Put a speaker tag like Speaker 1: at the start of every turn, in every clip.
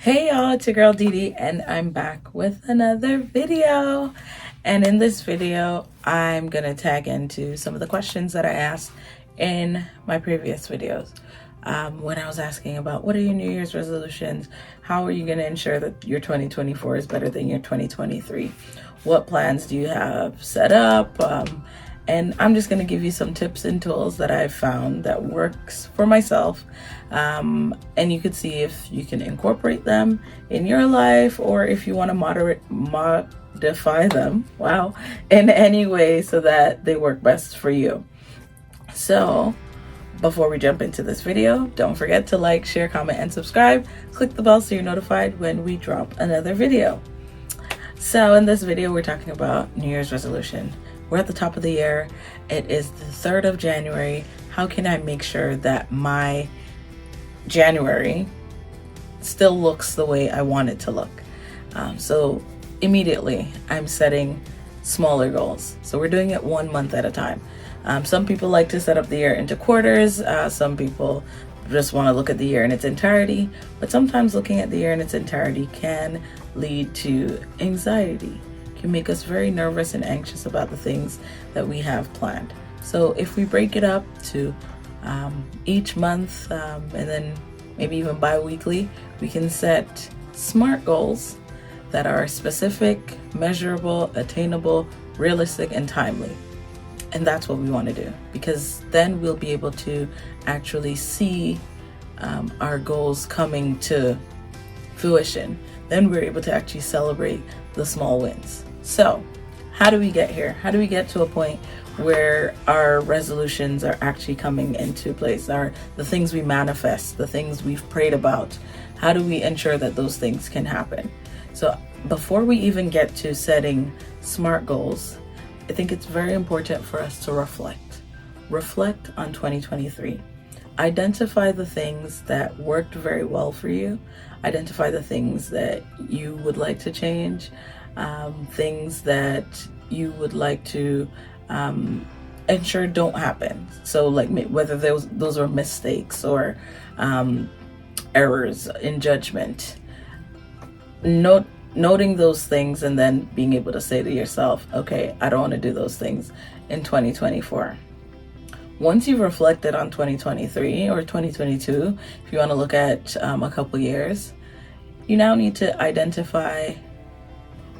Speaker 1: Hey y'all, it's your girl Dee and I'm back with another video. And in this video, I'm gonna tag into some of the questions that I asked in my previous videos. When I was asking about what are your New Year's resolutions, how are you gonna ensure that your 2024 is better than your 2023? What plans do you have set up? And I'm just going to give you some tips and tools that I've found that works for myself. And you could see if you can incorporate them in your life or if you want to modify them, in any way so that they work best for you. So before we jump into this video, don't forget to like, share, comment, and subscribe. Click the bell so you're notified when we drop another video. So in this video, we're talking about New Year's resolution. We're at the top of the year. It is the 3rd of January. How can I make sure that my January still looks the way I want it to look? So immediately I'm setting smaller goals. So we're doing it 1 month at a time. Some people like to set up the year into quarters. Some people just want to look at the year in its entirety. But sometimes looking at the year in its entirety can lead to anxiety. Can make us very nervous and anxious about the things that we have planned. So if we break it up to each month and then maybe even bi-weekly, we can set SMART goals that are specific, measurable, attainable, realistic, and timely. And that's what we want to do, because then we'll be able to actually see our goals coming to fruition. Then we're able to actually celebrate the small wins. So how do we get here? How do we get to a point where our resolutions are actually coming into place? Are the things we manifest, the things we've prayed about, how do we ensure that those things can happen? So before we even get to setting SMART goals, I think it's very important for us to reflect on 2023. Identify the things that worked very well for you. Identify the things that you would like to change. Things that you would like to ensure don't happen. So like whether those are mistakes or errors in judgment. Noting those things and then being able to say to yourself, okay, I don't want to do those things in 2024. Once you've reflected on 2023 or 2022, if you want to look at a couple years, you now need to identify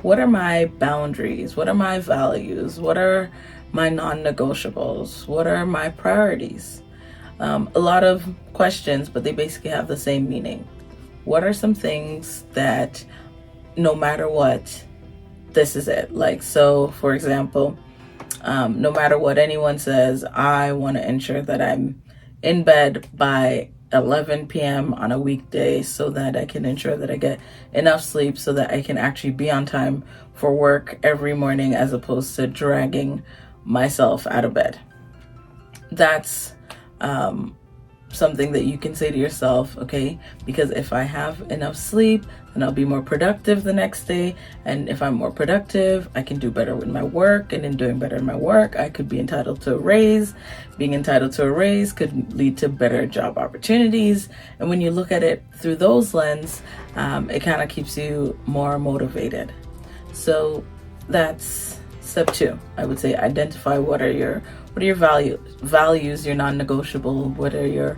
Speaker 1: what are my boundaries, what are my values, what are my non-negotiables, what are my priorities? A lot of questions, but they basically have the same meaning. What are some things that no matter what, this is it? Like, so for example, no matter what anyone says, I want to ensure that I'm in bed by 11 p.m. on a weekday so that I can ensure that I get enough sleep so that I can actually be on time for work every morning as opposed to dragging myself out of bed. That's something that you can say to yourself, okay, because if I have enough sleep, then I'll be more productive the next day. And if I'm more productive, I can do better with my work. And in doing better in my work, I could be entitled to a raise. Being entitled to a raise could lead to better job opportunities. And when you look at it through those lens, it kind of keeps you more motivated. So that's step 2. I would say identify what are your values, your non-negotiable, what are your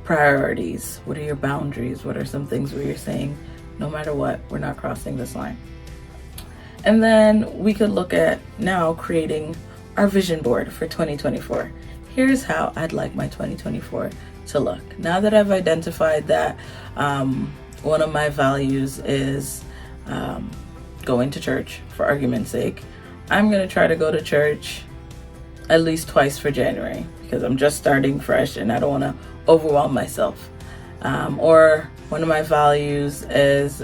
Speaker 1: priorities, what are your boundaries, what are some things where you're saying, no matter what, we're not crossing this line. And then we could look at now creating our vision board for 2024. Here's how I'd like my 2024 to look. Now that I've identified that one of my values is going to church, for argument's sake, I'm going to try to go to church at least twice for January because I'm just starting fresh and I don't want to overwhelm myself. Or one of my values is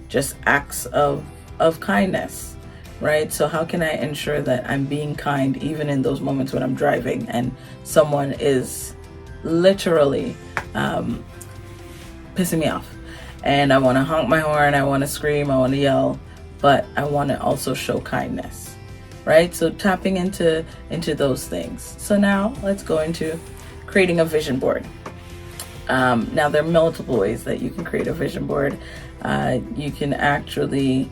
Speaker 1: just acts of kindness, right? So how can I ensure that I'm being kind even in those moments when I'm driving and someone is literally pissing me off and I want to honk my horn, I want to scream, I want to yell, but I want to also show kindness, right? So tapping into those things. So now let's go into creating a vision board. Now there are multiple ways that you can create a vision board. You can actually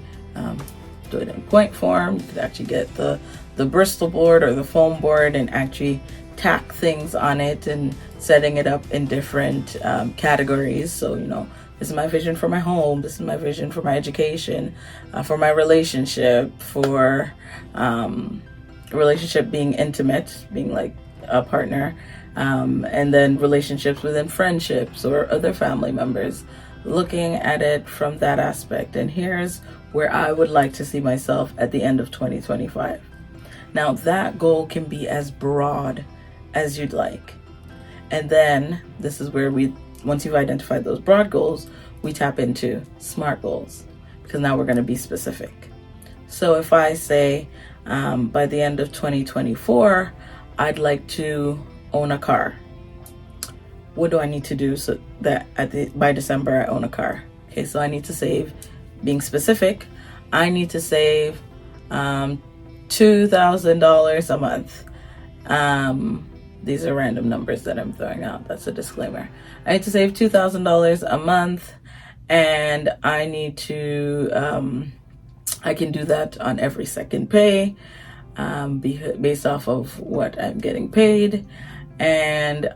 Speaker 1: do it in point form. You could actually get the Bristol board or the foam board and actually tack things on it and setting it up in different categories. So, this is my vision for my home. This is my vision for my education, for my relationship, for relationship being intimate, being like a partner, and then relationships within friendships or other family members, looking at it from that aspect. And here's where I would like to see myself at the end of 2025. Now, that goal can be as broad as you'd like. And then this is where once you've identified those broad goals, we tap into SMART goals, because now we're going to be specific. So if I say by the end of 2024, I'd like to own a car. What do I need to do so that by December I own a car? Okay, so I need to save, being specific, I need to save $2,000 a month. These are random numbers that I'm throwing out. That's a disclaimer. I need to save $2,000 a month, and I need to, I can do that on every second pay, based off of what I'm getting paid. And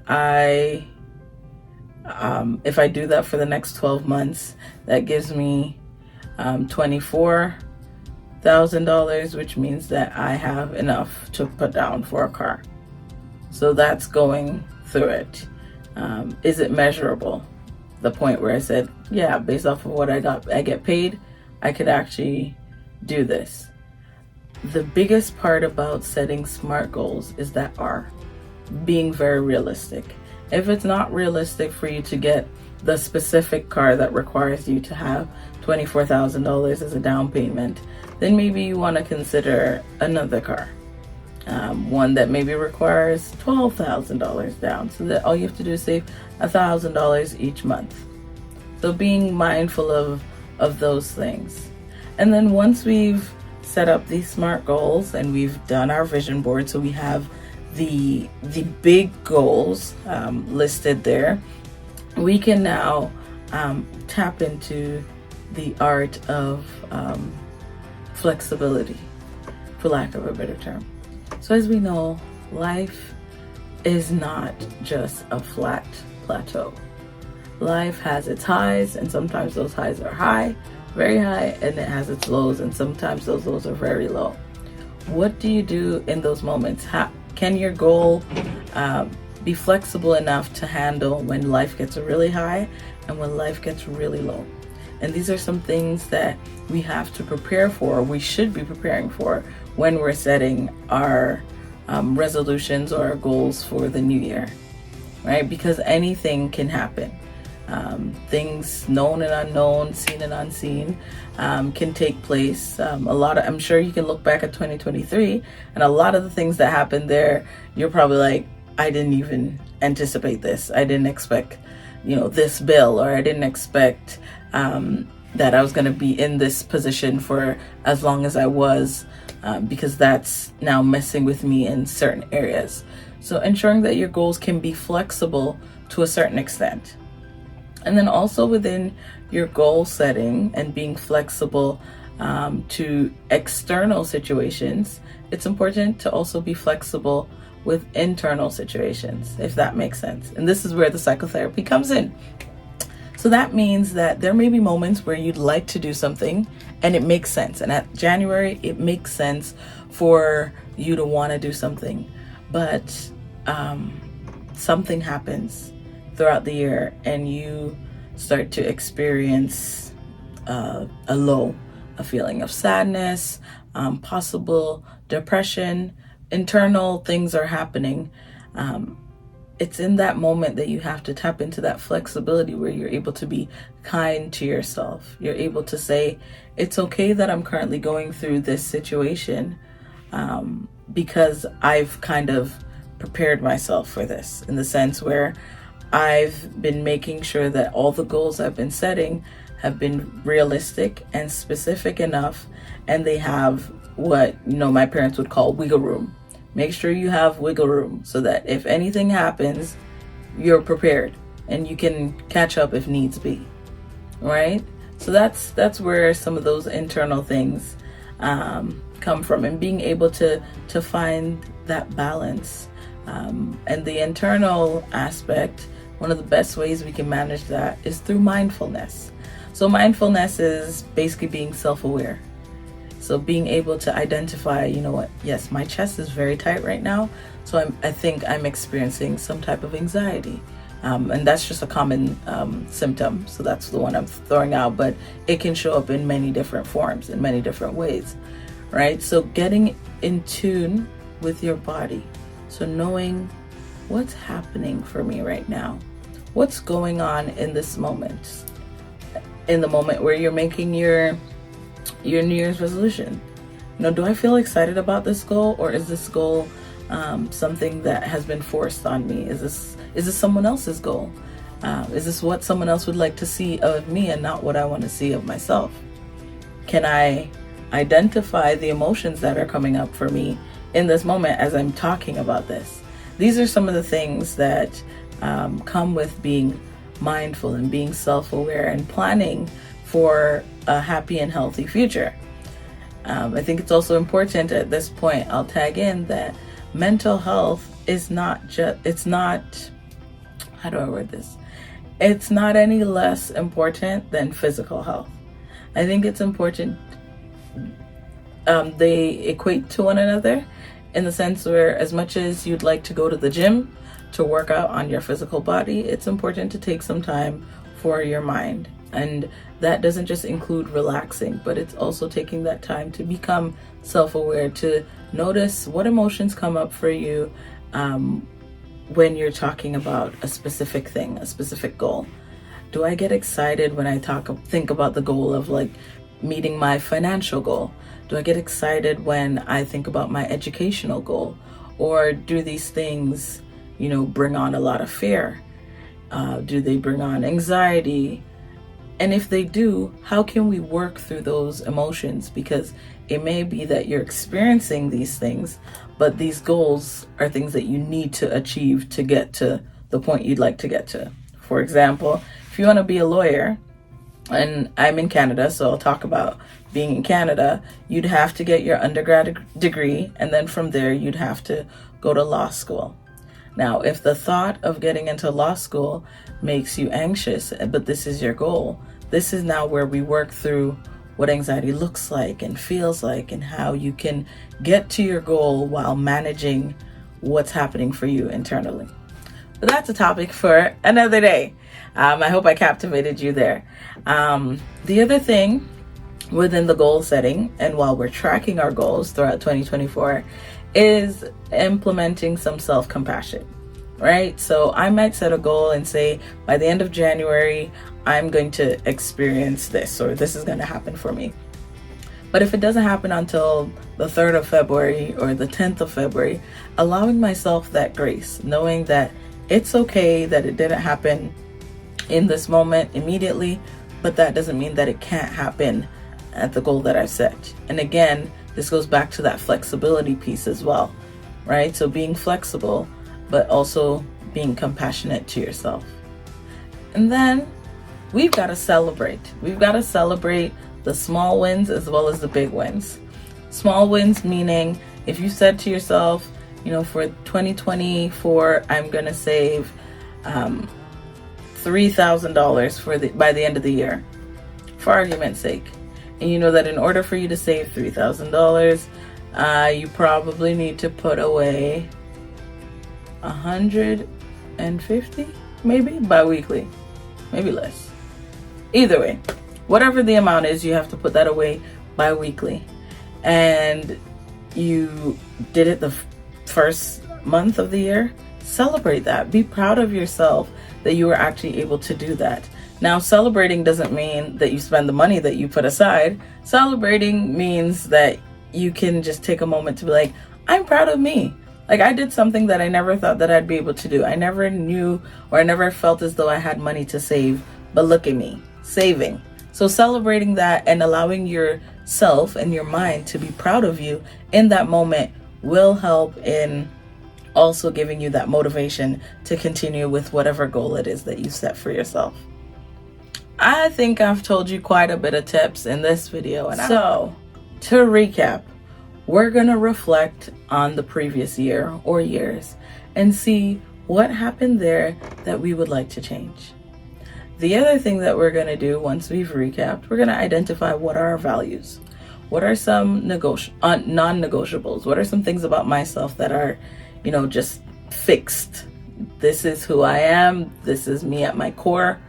Speaker 1: if I do that for the next 12 months, that gives me $24,000, which means that I have enough to put down for a car. So that's going through it. Is it measurable? The point where I said, yeah, based off of what I get paid, I could actually do this. The biggest part about setting SMART goals is that R, being very realistic. If it's not realistic for you to get the specific car that requires you to have $24,000 as a down payment, then maybe you want to consider another car. One that maybe requires $12,000 down, so that all you have to do is save $1,000 each month. So being mindful of those things. And then once we've set up these SMART goals and we've done our vision board, so we have the big goals listed there, we can now tap into the art of flexibility, for lack of a better term. So as we know, life is not just a flat plateau. Life has its highs, and sometimes those highs are high, very high, and it has its lows, and sometimes those lows are very low. What do you do in those moments? Can your goal be flexible enough to handle when life gets really high and when life gets really low? And these are some things that we have to prepare for, we should be preparing for when we're setting our resolutions or our goals for the new year, right? Because anything can happen. Things known and unknown, seen and unseen, can take place. I'm sure you can look back at 2023, and a lot of the things that happened there, you're probably like, I didn't even anticipate this. I didn't expect, this bill, or I didn't expect that I was going to be in this position for as long as I was, because that's now messing with me in certain areas. So ensuring that your goals can be flexible to a certain extent. And then also within your goal setting and being flexible to external situations, it's important to also be flexible with internal situations, if that makes sense. And this is where the psychotherapy comes in. So that means that there may be moments where you'd like to do something and it makes sense. And at January, it makes sense for you to want to do something. But something happens throughout the year and you start to experience a low, a feeling of sadness, possible depression, internal things are happening. It's in that moment that you have to tap into that flexibility where you're able to be kind to yourself. You're able to say, it's okay that I'm currently going through this situation, because I've kind of prepared myself for this, in the sense where I've been making sure that all the goals I've been setting have been realistic and specific enough, and they have what my parents would call wiggle room. Make sure you have wiggle room so that if anything happens, you're prepared and you can catch up if needs be, right? So that's where some of those internal things come from, and being able to find that balance. And the internal aspect, one of the best ways we can manage that is through mindfulness. So mindfulness is basically being self-aware. So being able to identify, you know what, yes, my chest is very tight right now, so I think I'm experiencing some type of anxiety. And that's just a common symptom, so that's the one I'm throwing out, but it can show up in many different forms, in many different ways, right? So getting in tune with your body, so knowing what's happening for me right now, what's going on in this moment, in the moment where you're making your New Year's resolution. You know, do I feel excited about this goal, or is this goal something that has been forced on me? Is this someone else's goal? Is this what someone else would like to see of me and not what I want to see of myself? Can I identify the emotions that are coming up for me in this moment as I'm talking about this? These are some of the things that come with being mindful and being self-aware and planning for a happy and healthy future. I think it's also important at this point, I'll tag in that mental health is not just, it's not, how do I word this? It's not any less important than physical health. I think it's important, they equate to one another in the sense where as much as you'd like to go to the gym to work out on your physical body, it's important to take some time for your mind. And that doesn't just include relaxing, but it's also taking that time to become self-aware, to notice what emotions come up for you when you're talking about a specific thing, a specific goal. Do I get excited when I think about the goal of like meeting my financial goal? Do I get excited when I think about my educational goal? Or do these things, you know, bring on a lot of fear? Do they bring on anxiety? And if they do, how can we work through those emotions? Because it may be that you're experiencing these things, but these goals are things that you need to achieve to get to the point you'd like to get to. For example, if you want to be a lawyer, and I'm in Canada, so I'll talk about being in Canada, you'd have to get your undergrad degree, and then from there you'd have to go to law school. Now, if the thought of getting into law school makes you anxious, but this is your goal, this is now where we work through what anxiety looks like and feels like and how you can get to your goal while managing what's happening for you internally. But that's a topic for another day. I hope I captivated you there. The other thing within the goal setting, and while we're tracking our goals throughout 2024, is implementing some self-compassion, right? So I might set a goal and say, by the end of January, I'm going to experience this, or this is going to happen for me. But if it doesn't happen until the 3rd of February or the 10th of February, allowing myself that grace, knowing that it's okay that it didn't happen in this moment immediately, but that doesn't mean that it can't happen at the goal that I've set. And again, this goes back to that flexibility piece as well, right? So being flexible, but also being compassionate to yourself. And then we've got to celebrate. We've got to celebrate the small wins as well as the big wins. Small wins meaning if you said to yourself, you know, for 2024, I'm going to save $3,000 by the end of the year, for argument's sake. And you know that in order for you to save $3,000, you probably need to put away $150, maybe bi-weekly, maybe less. Either way, whatever the amount is, you have to put that away bi-weekly. And you did it the first month of the year. Celebrate that. Be proud of yourself that you were actually able to do that. Now, celebrating doesn't mean that you spend the money that you put aside. Celebrating means that you can just take a moment to be like, I'm proud of me. Like, I did something that I never thought that I'd be able to do. I never knew, or I never felt as though I had money to save, but look at me, saving. So celebrating that and allowing yourself and your mind to be proud of you in that moment will help in also giving you that motivation to continue with whatever goal it is that you set for yourself. I think I've told you quite a bit of tips in this video. And so, to recap, we're going to reflect on the previous year or years and see what happened there that we would like to change. The other thing that we're going to do once we've recapped, we're going to identify what are our values. What are some non-negotiables? What are some things about myself that are, just fixed? This is who I am. This is me at my core.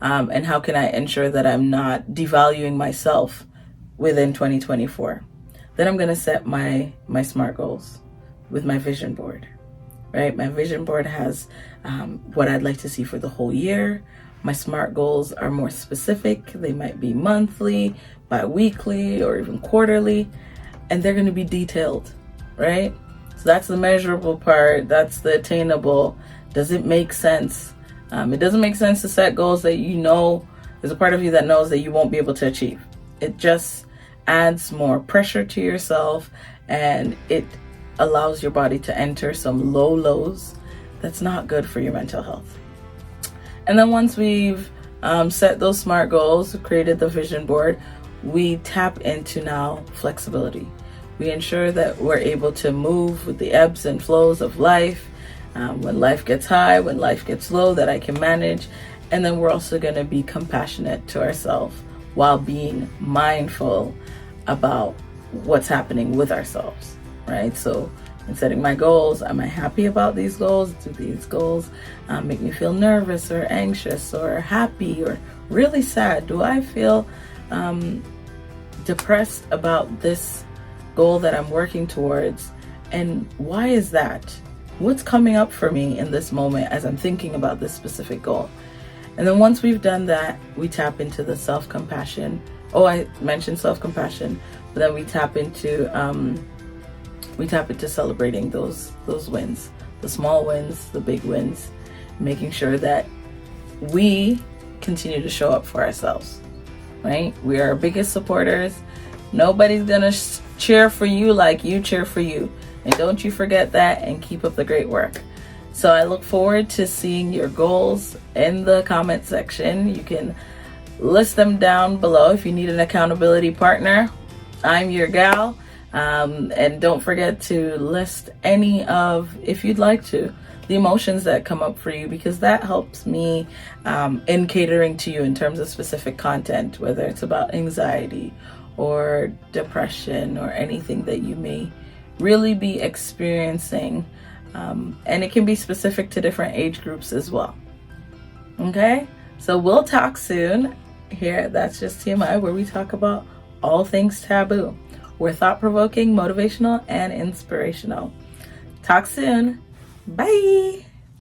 Speaker 1: And how can I ensure that I'm not devaluing myself within 2024? Then I'm going to set my SMART goals with my vision board, right? My vision board has what I'd like to see for the whole year. My SMART goals are more specific. They might be monthly, bi-weekly, or even quarterly, and they're going to be detailed, right? So that's the measurable part. That's the attainable. Does it make sense? It doesn't make sense to set goals that there's a part of you that knows that you won't be able to achieve. It just adds more pressure to yourself, and it allows your body to enter some low lows. That's not good for your mental health. And then once we've set those SMART goals, created the vision board, we tap into now flexibility. We ensure that we're able to move with the ebbs and flows of life. When life gets high, when life gets low, that I can manage. And then we're also going to be compassionate to ourselves while being mindful about what's happening with ourselves, right? So in setting my goals, am I happy about these goals? Do these goals make me feel nervous or anxious or happy or really sad? Do I feel depressed about this goal that I'm working towards? And why is that? What's coming up for me in this moment as I'm thinking about this specific goal? And then once we've done that, we tap into the self-compassion. Oh, I mentioned self-compassion, but then we tap into celebrating those wins, the small wins, the big wins, making sure that we continue to show up for ourselves, right? We are our biggest supporters. Nobody's gonna cheer for you like you cheer for you. And don't you forget that, and keep up the great work. So I look forward to seeing your goals in the comment section. You can list them down below if you need an accountability partner. I'm your gal. And don't forget to list any of, if you'd like to, the emotions that come up for you, because that helps me in catering to you in terms of specific content, whether it's about anxiety or depression or anything that you may really be experiencing. And it can be specific to different age groups as well. Okay, so we'll talk soon here at That's Just TMI, where we talk about all things taboo. We're thought-provoking, motivational, and inspirational. Talk soon. Bye.